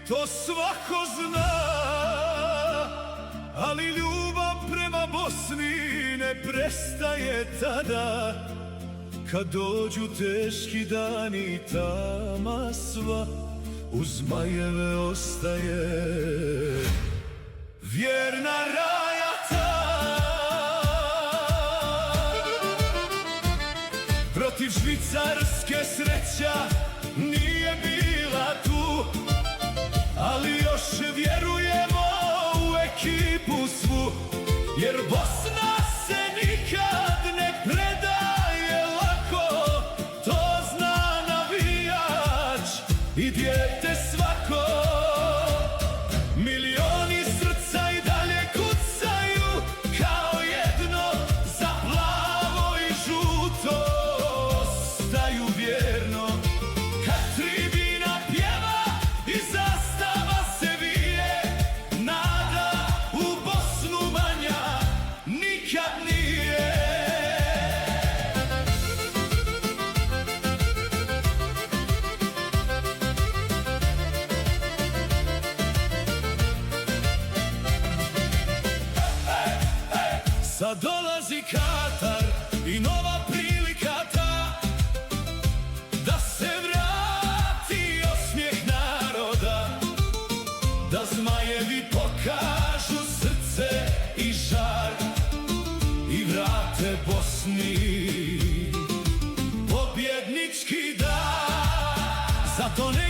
to svako zna, ali ljubav prema Bosni ne prestaje tada, kad dođu teški dani i tama sva, uz zmajeve ostaje vjerna raja ta. Protiv Švicarske sreća nije bila tu, ali još vjerujemo u ekipu svu, jer Bosna se nikad ne predaje lako, to zna navijač i dijete svako. Milioni srca i dalje kucaju kao jedno, za plavo i žuto ostaju vjerno. Kad tribina pjeva i zastava se vije, nada u Bosnu manja nikad nije. Sad dolazi Katar i nova prilika ta, da se vrati osmijeh naroda, da zmajevi pokažu srce i žar i vrate Bosni pobjednički dan. Zato ne